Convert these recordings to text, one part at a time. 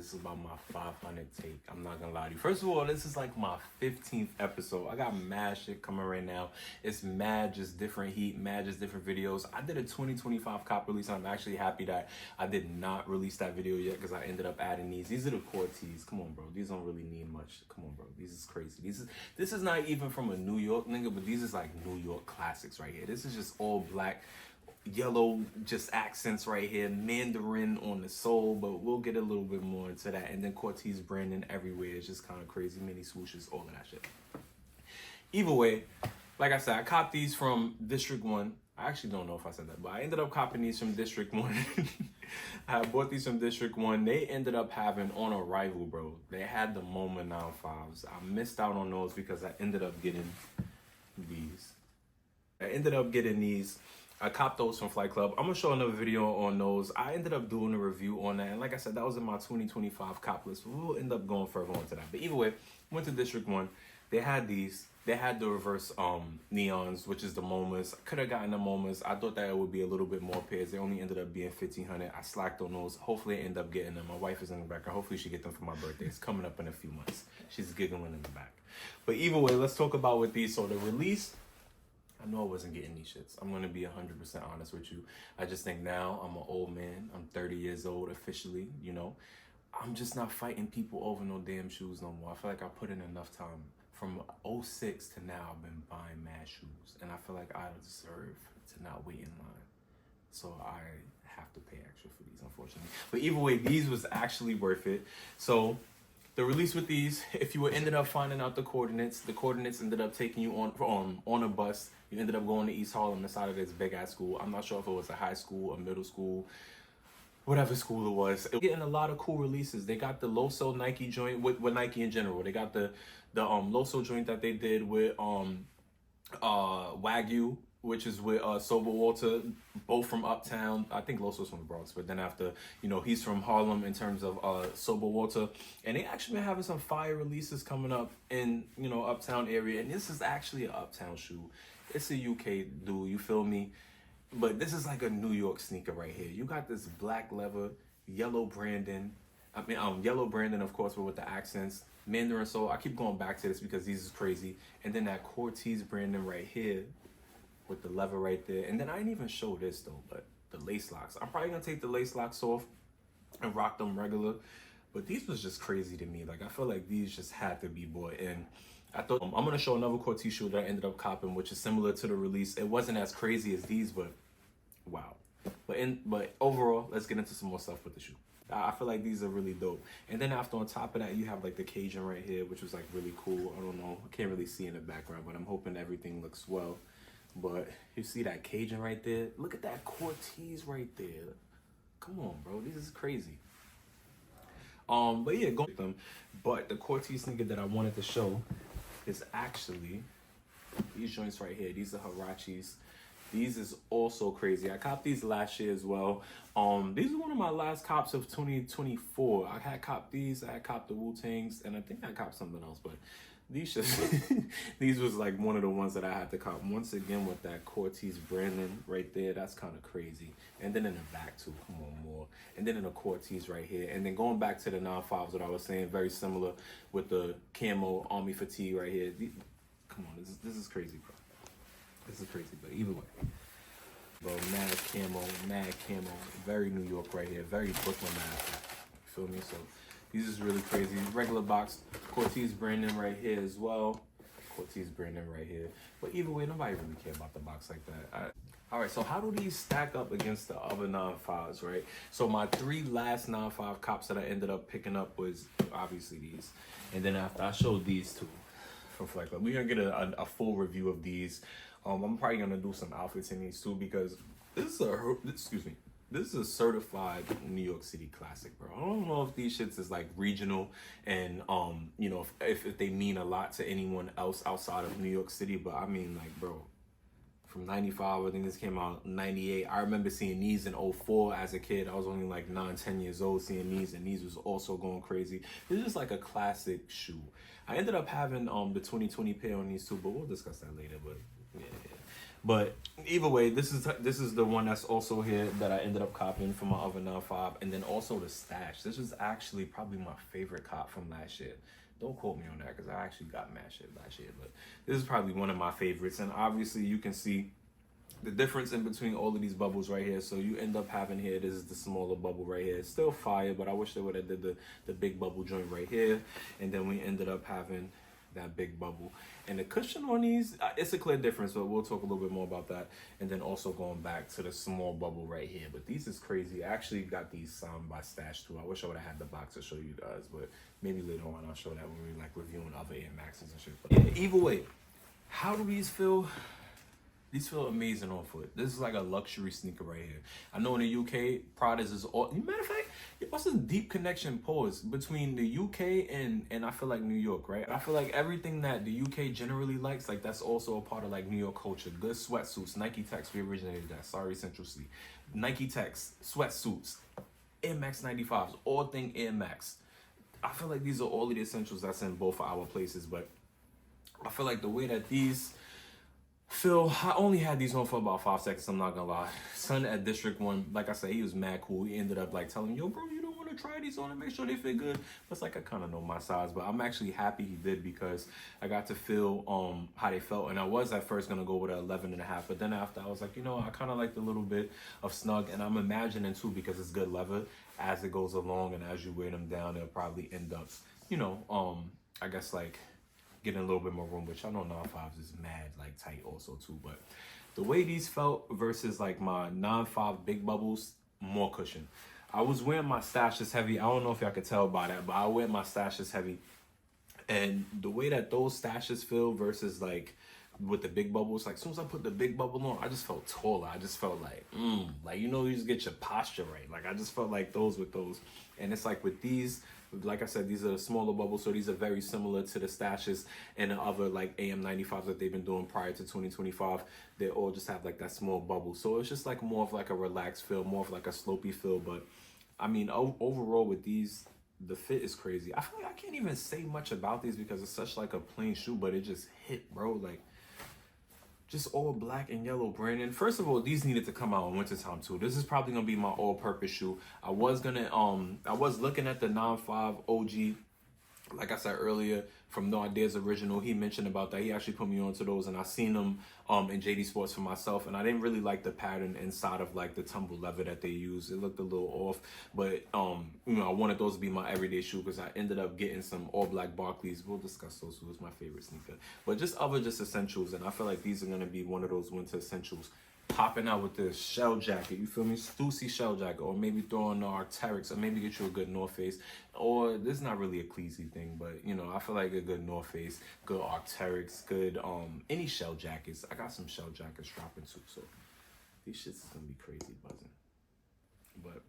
this is about my 500 take. I'm not gonna lie to you. First of all, this is like my 15th episode. I got mad shit coming right now. It's mad, just different heat, mad, just different videos. I did a 2025 cop release, and I'm actually happy that I did not release that video yet because I ended up adding these. These are the Corteiz. Come on, bro. These don't really need much. Come on, bro. This is crazy. This is not even from a New York nigga, but these is like New York classics right here. This is just all black, yellow, just accents right here, Mandarin on the sole, but we'll get a little bit more into that. And then Corteiz branding everywhere. It's just kind of crazy, mini swooshes, all of that shit. Either way, like I said, I copped these from District 1. I actually don't know if I said that, but I ended up copping these from District 1. I bought these from District 1. They ended up having on arrival, bro. They had the MoMA 95s. I missed out on those because I ended up getting these. I copped those from Flight Club. I'm gonna show another video on those. I ended up doing a review on that, and like I said, that was in my 2025 cop list. We'll end up going further into that. But either way, went to District 1. They had these. They had the reverse neons, which is the MoMAs. I could have gotten the MoMAs. I thought that it would be a little bit more pairs. They only ended up being 1,500. I slacked on those. Hopefully, I end up getting them. My wife is in the background. Hopefully, she get them for my birthday. It's coming up in a few months. She's giggling in the back. But either way, let's talk about with these. So the release, I know I wasn't getting these shits. I'm going to be 100% honest with you. I just think now I'm an old man. I'm 30 years old officially, you know. I'm just not fighting people over no damn shoes no more. I feel like I put in enough time. From 06 to now, I've been buying mad shoes. And I feel like I deserve to not wait in line. So I have to pay extra for these, unfortunately. But either way, these was actually worth it. So the release with these, if you ended up finding out the coordinates ended up taking you on a bus. You ended up going to East Harlem, inside of this big ass school. I'm not sure if it was a high school, a middle school, whatever school it was. It was getting a lot of cool releases. They got the Loso Nike joint with Nike in general. They got the Loso joint that they did with Wagyu, which is with Sober Walter, both from Uptown. I think Loso's from the Bronx, but then after, you know, he's from Harlem in terms of Sober Walter. And they actually been having some fire releases coming up in, you know, Uptown area. And this is actually an Uptown shoe. It's a UK dude, you feel me? But this is like a New York sneaker right here. You got this black leather, yellow branding. Yellow branding, of course, but with the accents. Mandarin sole. I keep going back to this because these is crazy. And then that Corteiz branding right here with the leather right there. And then I didn't even show this though, but the lace locks. I'm probably gonna take the lace locks off and rock them regular. But these was just crazy to me. Like, I feel like these just had to be bought. And I thought I'm gonna show another Corteiz shoe that I ended up copping, which is similar to the release. It wasn't as crazy as these, but wow. But overall, let's get into some more stuff with the shoe. I feel like these are really dope. And then after, on top of that, you have like the Cajun right here, which was like really cool. I don't know, I can't really see in the background, but I'm hoping everything looks well. But you see that Cajun right there? Look at that Corteiz right there. Come on, bro, this is crazy. But yeah, go with them. But the Corteiz sneaker that I wanted to show is actually these joints right here. These are Huaraches. These is also crazy. I copped these last year as well. These are one of my last cops of 2024. I had copped these. I had copped the Wu-Tangs, and I think I copped something else. But these just these was like one of the ones that I had to cop. Once again with that Corteiz branding right there. That's kind of crazy. And then in the back too. Come on, more. And then in the Corteiz right here. And then going back to the 9.5s, what I was saying, very similar with the camo army fatigue right here. Come on, this is crazy, bro. This is crazy, but either way. Bro, mad camo, very New York right here, very Brooklyn mad. You feel me? So these is really crazy. Regular box, Corteiz branding right here as well. Corteiz branding right here. But either way, nobody really care about the box like that. All right, so how do these stack up against the other 9.5s, right? So my 3 last 9.5 cops that I ended up picking up was obviously these. And then after, I showed these two from Flight Club. We're gonna get a full review of these. I'm probably gonna do some outfits in these too because this is a certified New York City classic, bro. I don't know if these shits is like regional and you know, if they mean a lot to anyone else outside of New York City, but I mean, like, bro, from 95, I think this came out 98. I remember seeing these in 04 as a kid. I was only like 9-10 years old seeing these, and these was also going crazy. This is just like a classic shoe. I ended up having the 2020 pair on these too, but we'll discuss that later. But yeah. But either way, this is the one that's also here that I ended up copying from my other 9.5, and then also the stash. This was actually probably my favorite cop from last year. Don't quote me on that because I actually got mad shit last year, but this is probably one of my favorites. And obviously, you can see the difference in between all of these bubbles right here. So you end up having here, this is the smaller bubble right here. It's still fire, but I wish they would have did the big bubble joint right here. And then we ended up having that big bubble. And the cushion on these, it's a clear difference, but we'll talk a little bit more about that. And then also going back to the small bubble right here. But these is crazy. I actually got these signed by Stash too. I wish I would have had the box to show you guys, but maybe later on I'll show that when we're like reviewing other Air Maxes and shit. But yeah, either way, how do these feel? These feel amazing on foot. This is like a luxury sneaker right here. I know in the UK, Prada's is all. Matter of fact, what's a deep connection pause between the UK and I feel like New York, right? I feel like everything that the UK generally likes, like that's also a part of like New York culture. Good sweatsuits, Nike Techs, we originated that. Sorry, Central C. Nike Techs, sweatsuits, Air Max 95s, all thing Air Max. I feel like these are all of the essentials that's in both of our places, but I feel like the way that these Phil, I only had these on for about 5 seconds, I'm not gonna lie. Son at District 1, like I said, he was mad cool. He ended up like telling me, yo, bro, you don't want to try these on and make sure they fit good? But it's like, I kind of know my size, but I'm actually happy he did because I got to feel how they felt. And I was at first gonna go with an 11.5, but then after I was like, you know, I kind of like the little bit of snug, and I'm imagining too, because it's good leather, as it goes along and as you wear them down, they'll probably end up, you know, I guess like getting a little bit more room, which I know 9.5s is mad like tight also too, but the way these felt versus like my 9.5 big bubbles, more cushion. I was wearing my stashes heavy. I don't know if y'all could tell by that, but I wear my stashes heavy, and the way that those stashes feel versus like with the big bubbles, like as soon as I put the big bubble on, I just felt taller. I just felt like you know, you just get your posture right. Like I just felt like those with those. And it's like with these, like I said, these are smaller bubbles, so these are very similar to the stashes and the other like AM95s that they've been doing prior to 2025. They all just have like that small bubble, so it's just like more of like a relaxed feel, more of like a slopey feel. But I mean, overall with these, the fit is crazy. I feel like I can't even say much about these because it's such like a plain shoe, but it just hit, bro. Like just all black and yellow branding. First of all, these needed to come out in wintertime too. This is probably gonna be my all-purpose shoe. I was looking at the 9.5 OG, like I said earlier, from No Ideas Original. He mentioned about that. He actually put me onto those, and I seen them in JD Sports for myself, and I didn't really like the pattern inside of like the tumble leather that they use. It looked a little off, but you know, I wanted those to be my everyday shoe because I ended up getting some all black Barclays. We'll discuss those. It was my favorite sneaker, but just essentials, and I feel like these are gonna be one of those winter essentials. Popping out with the shell jacket, you feel me? Stussy shell jacket, or maybe throw on the Arc'teryx, or maybe get you a good North Face. Or this is not really a Cleasy thing, but you know, I feel like a good North Face, good Arc'teryx, good any shell jackets. I got some shell jackets dropping too, so these shits is gonna be crazy buzzing. But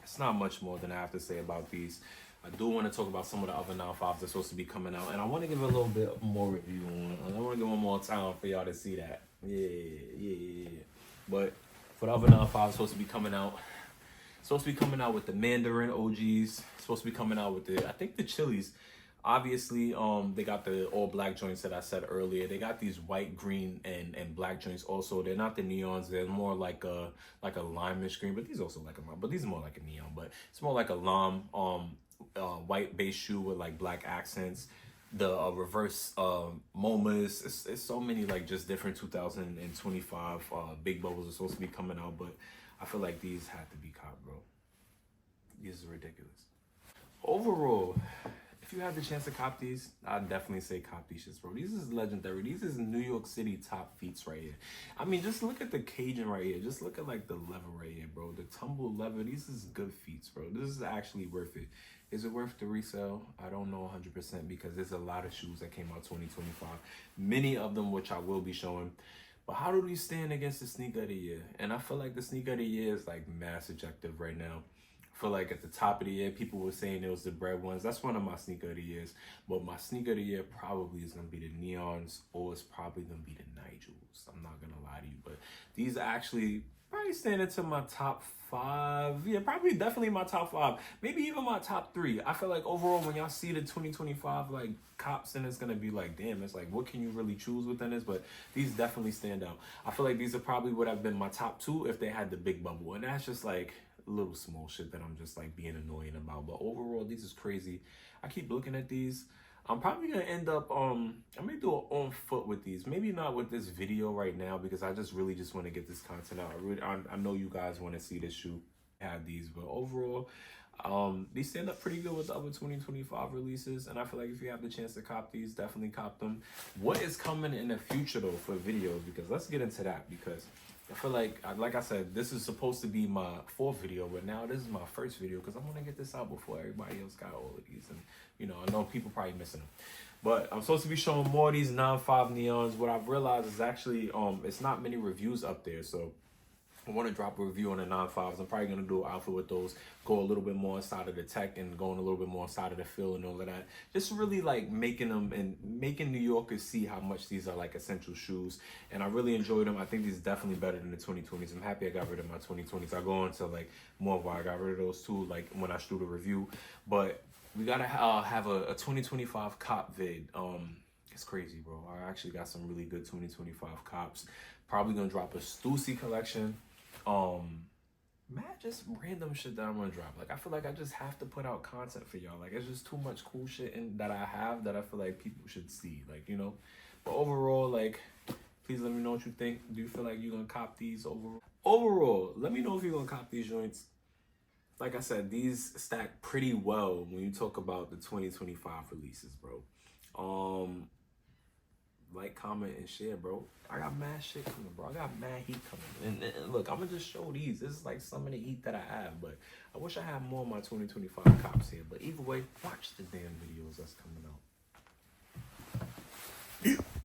it's not much more than I have to say about these. I do want to talk about some of the other 9.5s that's supposed to be coming out, and I want to give a little bit more review on. I want to give one more time for y'all to see that. Yeah. But for the other 9.5s supposed to be coming out, with the Mandarin OGs. Supposed to be coming out with I think the Chili's. Obviously, they got the all black joints that I said earlier. They got these white, green, and black joints also. They're not the neons. They're more like a limeish green, but these also like a lime. But these are more like a neon. But it's more like a lime white base shoe with like black accents. The reverse MoMAs. It's so many like just different 2025 big bubbles are supposed to be coming out, but I feel like these had to be caught, bro. These are ridiculous. Overall, if you have the chance to cop these, I'd definitely say cop these shits, bro. These is legendary. These is New York City top feats right here. I mean, just look at the Cajun right here. Just look at like the leather right here, bro. The tumble leather. These is good feats, bro. This is actually worth it. Is it worth the resale? I don't know 100% because there's a lot of shoes that came out 2025. Many of them which I will be showing. But how do these stand against the sneaker of the year? And I feel like the sneaker of the year is like mass ejective right now. I feel like at the top of the year, people were saying it was the Bread ones. That's one of my sneaker of the years. But my sneaker of the year probably is going to be the Neons, or it's probably going to be the Nigels. I'm not going to lie to you. But these actually probably stand into my top 5. Yeah, probably definitely my top 5. Maybe even my top 3. I feel like overall when y'all see the 2025 like cops, and it's gonna be like, damn, it's like what can you really choose within this? But these definitely stand out. I feel like these are probably would have been my top 2 if they had the big bubble. And that's just like little small shit that I'm just like being annoying about. But overall, these is crazy. I keep looking at these. I'm probably gonna end up I may do it on foot with these. Maybe not with this video right now because I just really just want to get this content out. I know you guys want to see this shoe. Have these, but overall, these stand up pretty good with the other 2025 releases, and I feel like if you have the chance to cop these, definitely cop them. What is coming in the future though for videos? Because let's get into that, because I feel like I said, this is supposed to be my 4th video, but now this is my 1st video because I want to get this out before everybody else got all of these. And, you know, I know people probably missing them. But I'm supposed to be showing more of these 9.5 neons. What I've realized is actually, it's not many reviews up there. So I want to drop a review on the 9.5s. I'm probably going to do an outfit with those, go a little bit more inside of the tech and going a little bit more inside of the feel and all of that. Just really like making them and making New Yorkers see how much these are like essential shoes. And I really enjoyed them. I think these are definitely better than the 2020s. I'm happy I got rid of my 2020s. I'll go into like more of why I got rid of those too, like when I do the review. But we got to have a 2025 cop vid. It's crazy, bro. I actually got some really good 2025 cops. Probably going to drop a Stussy collection. Man, just random shit that I'm gonna drop. Like I feel like I just have to put out content for y'all. Like it's just too much cool shit that I have that I feel like people should see. Like, you know. But overall, like, please let me know what you think. Do you feel like you're gonna cop these overall? Overall, let me know if you're gonna cop these joints. Like I said, these stack pretty well when you talk about the 2025 releases, bro. Like, comment, and share, bro. I got mad shit coming, bro. I got mad heat coming. And look, I'm gonna just show these. This is like some of the heat that I have, but I wish I had more of my 2025 cops here. But either way, watch the damn videos that's coming out.